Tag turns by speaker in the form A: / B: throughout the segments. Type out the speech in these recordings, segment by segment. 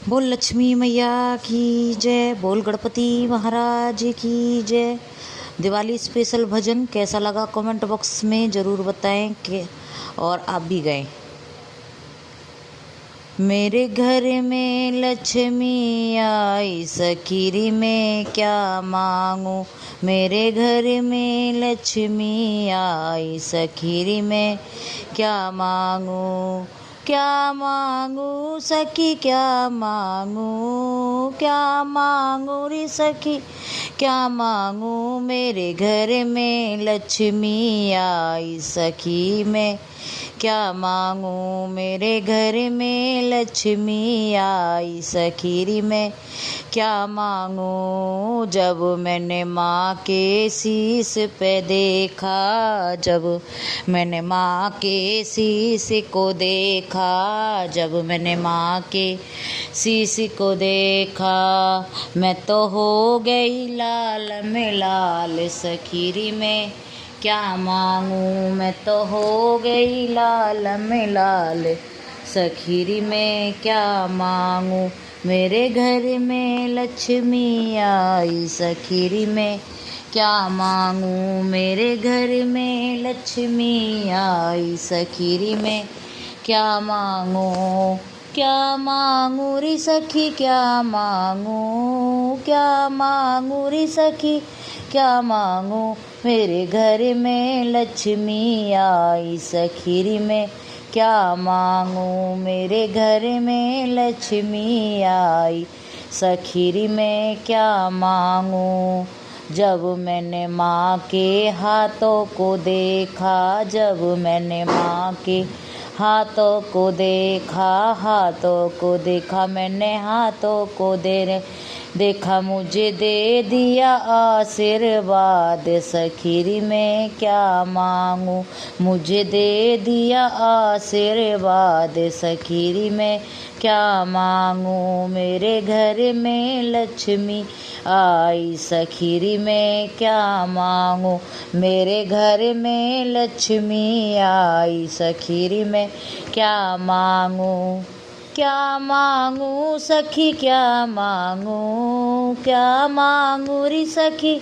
A: बोल लक्ष्मी मैया की जय, बोल गणपति महाराज की जय। दिवाली स्पेशल भजन कैसा लगा कमेंट बॉक्स में ज़रूर बताएं कि और आप भी गए। मेरे घर में लक्ष्मी आई, सखीरी में क्या मांगू। मेरे घर में लक्ष्मी आई, सखीरी में क्या मांगू। क्या मांगू सखी क्या मांगू, क्या मांगू रे सखी क्या मांगू। मेरे घर में लक्ष्मी आई, सखी में क्या मांगू। मेरे घर में लक्ष्मी आई, सखीरी में क्या मांगू। जब मैंने माँ के शीश पे देखा, जब मैंने माँ के शीश को देखा, जब मैंने माँ के शीश को देखा, मैं तो हो गई लाल में लाल, सखीरी में क्या मांगू। मैं तो हो गई लाल में लाल, सखीरी में क्या मांगू। मेरे घर में लक्ष्मी आई, सखीरी में क्या मांगू। मेरे घर में लक्ष्मी आई, सखीरी में क्या मांगू। क्या मांगू रे सखी क्या मांगू, क्या मांगू रे सखी क्या मांगू। मेरे घर में लक्ष्मी आई, सखीरी में क्या मांगू। मेरे घर में लक्ष्मी आई, सखीरी में क्या मांगू। जब मैंने माँ के हाथों को देखा, जब मैंने माँ के हाथों को देखा, हाथों को देखा, मैंने हाथों को देखा, मुझे दे दिया आशीर्वाद, सखीरी में क्या मांगू। मुझे दे दिया आशीर्वाद, सखीरी में क्या मांगू। मेरे घर में लक्ष्मी आई, सखीरी में क्या मांगू। मेरे घर में लक्ष्मी आई, सखीरी में क्या मांगू। क्या मांगू सखी क्या मांगू, क्या मांगू रे सखी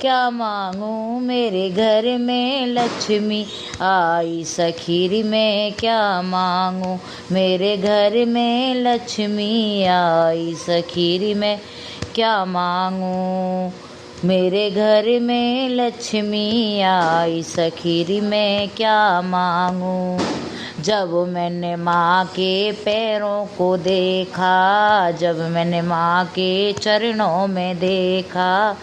A: क्या मांगू। मेरे घर में लक्ष्मी आई, सखीरी में क्या मांगू। मेरे घर में लक्ष्मी आई, सखीरी में क्या मांगू। मेरे घर में लक्ष्मी आई, सखीरी में क्या मांगू। जब मैंने माँ के पैरों को देखा, जब मैंने माँ के चरणों में देखा,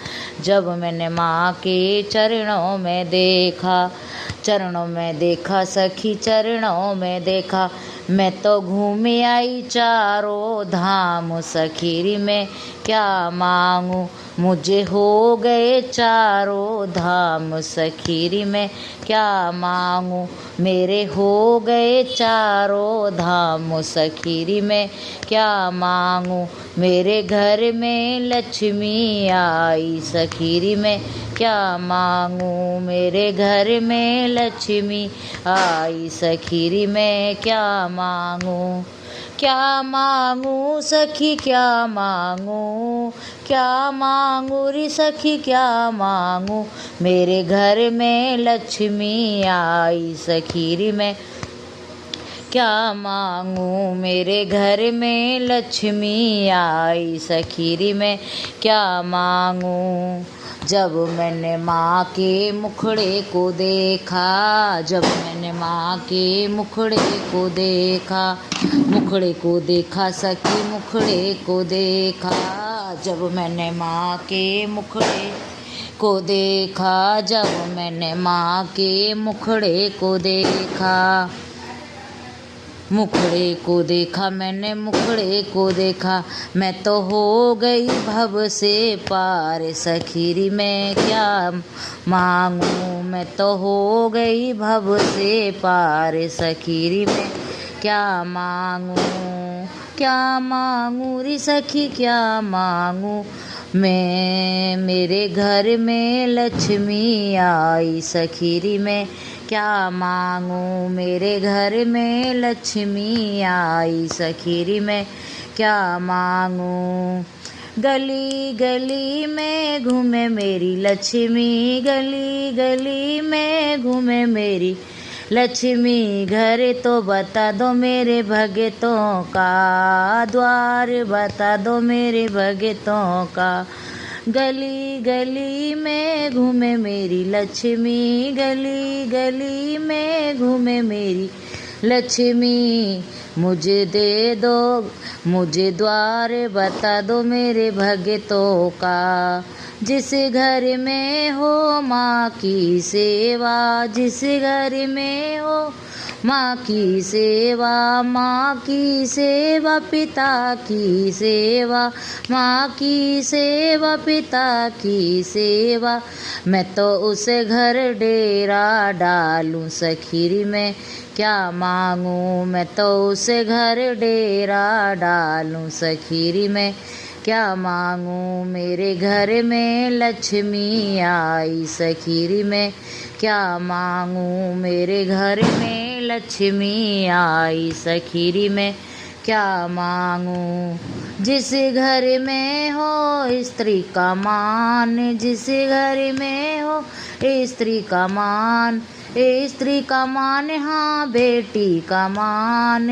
A: जब मैंने माँ के चरणों में देखा, चरणों में देखा सखी चरणों में देखा, मैं तो घूम आई चारों धाम, सखीरी में क्या मांगू। मुझे हो गए चारों धाम, सखीरी में क्या मांगू। मेरे हो गए चारों धाम, सखीरी में क्या मांगू। मेरे घर में लक्ष्मी आई, सखीरी में क्या मांगू। मेरे घर में लक्ष्मी आई, सखीरी में क्या मांगू। क्या मांगू सखी क्या मांगू, क्या मांगू रे सखी क्या मांगू। मेरे घर में लक्ष्मी आई, सखीरी में क्या मांगू। मेरे घर में लक्ष्मी आई, सखीरी में क्या मांगू। जब मैंने माँ के मुखड़े को देखा, जब मैंने माँ के मुखड़े को देखा, मुखड़े को देखा सखी मुखड़े को देखा, जब मैंने माँ के मुखड़े को देखा, जब मैंने माँ के मुखड़े को देखा, मुखड़े को देखा, मैंने मुखड़े को देखा, मैं तो हो गई भव से पार, सखीरी में क्या मांगू। मैं तो हो गई भव से पार, सखीरी में क्या मांगू। क्या मांगू रे सखी क्या मांगू। मैं मेरे घर में लक्ष्मी आई, सखीरी में क्या मांगू। मेरे घर में लक्ष्मी आई, सखीरी में क्या मांगूं। गली गली में घूमे मेरी लक्ष्मी, गली गली में घूमे मेरी लक्ष्मी। घर तो बता दो मेरे भगतों का, द्वार बता दो मेरे भगतों का। गली गली में घूमे मेरी लक्ष्मी, गली गली में घूमे मेरी लक्ष्मी। मुझे दे दो, मुझे द्वार बता दो मेरे भगतों का। जिस घर में हो माँ की सेवा, जिस घर में हो माँ की सेवा, माँ की सेवा पिता की सेवा, माँ की सेवा पिता की सेवा। मैं तो उसे घर डेरा डालूं सखीरी में क्या मांगूं। मैं तो उसे घर डेरा डालूं सखीरी में क्या मांगूं। मेरे घर में लक्ष्मी आई सखीरी में क्या मांगूं। मेरे घर में लक्ष्मी आई सखीरी में क्या मांगूं। जिस घर में हो स्त्री का मान, जिस घर में हो स्त्री का मान, स्त्री का मान हाँ बेटी का मान,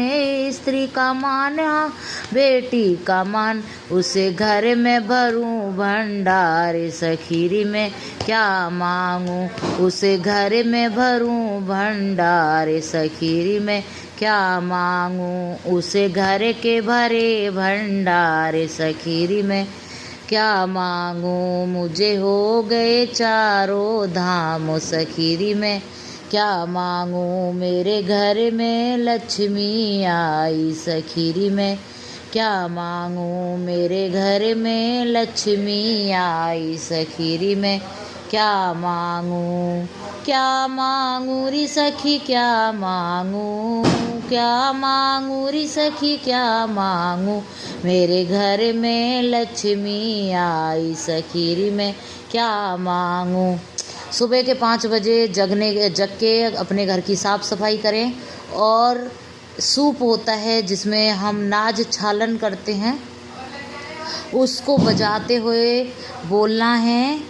A: स्त्री का मान हाँ बेटी का मान। उसे घर में भरूं भंडार सखीरी में क्या मांगूं। उसे घर में भरूं भंडार सखीरी में क्या मांगूं। उसे घर के भरे भंडार सखीरी में क्या मांगूं। मुझे हो गए चारों धाम सखीरी में क्या मांगूं। मेरे घर में लक्ष्मी आई सखीरी में क्या मांगूं। मेरे घर में लक्ष्मी आई सखीरी में क्या मांगूं। क्या मांगूं री सखी क्या मांगूं, क्या मांगूं री सखी क्या मांगूं। मेरे घर में लक्ष्मी आई सखीरी में क्या मांगूं। सुबह के 5 बजे जग के अपने घर की साफ़ सफाई करें। और सूप होता है जिसमें हम नाज छालन करते हैं, उसको बजाते हुए बोलना है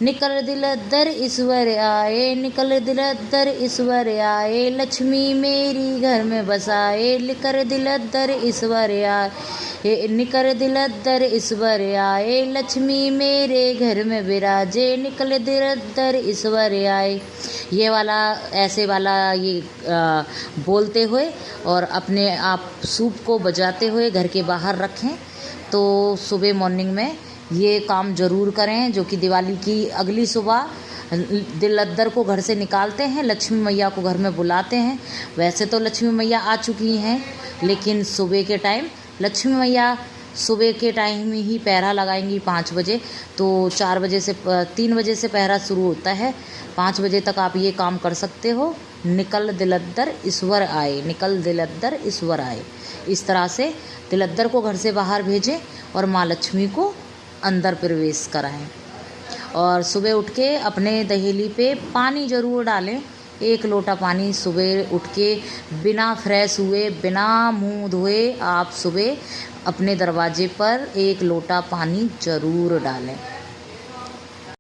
A: निकल दिलद्दर ईश्वर आए, निकल दिलद्दर ईश्वर आए, लक्ष्मी मेरी घर में बसाए। निकर दिलद्दर ईश्वर आए, निकर दिलद्दर ईश्वर आए, लक्ष्मी मेरे घर में विराजे। निकल दिलद्दर ईश्वर आए। ये वाला ऐसे वाला ये बोलते हुए और अपने आप सूप को बजाते हुए घर के बाहर रखें। तो सुबह मॉर्निंग में ये काम ज़रूर करें, जो कि दिवाली की अगली सुबह दिलद्दर को घर से निकालते हैं, लक्ष्मी मैया को घर में बुलाते हैं। वैसे तो लक्ष्मी मैया आ चुकी हैं, लेकिन सुबह के टाइम लक्ष्मी मैया सुबह के टाइम ही पहरा लगाएंगी 5 बजे। तो 3 बजे से पहरा शुरू होता है। 5 बजे तक आप ये काम कर सकते हो। निकल दिलद्दर ईश्वर आए, निकल दिलद्दर ईश्वर आए। इस तरह से दिलद्दर को घर से बाहर भेजें और माँ लक्ष्मी को अंदर प्रवेश कराएं। और सुबह उठ के अपने दहेली पे पानी ज़रूर डालें। 1 लोटा पानी सुबह उठ के बिना फ्रेश हुए, बिना मुंह धोए आप सुबह अपने दरवाजे पर 1 लोटा पानी ज़रूर डालें।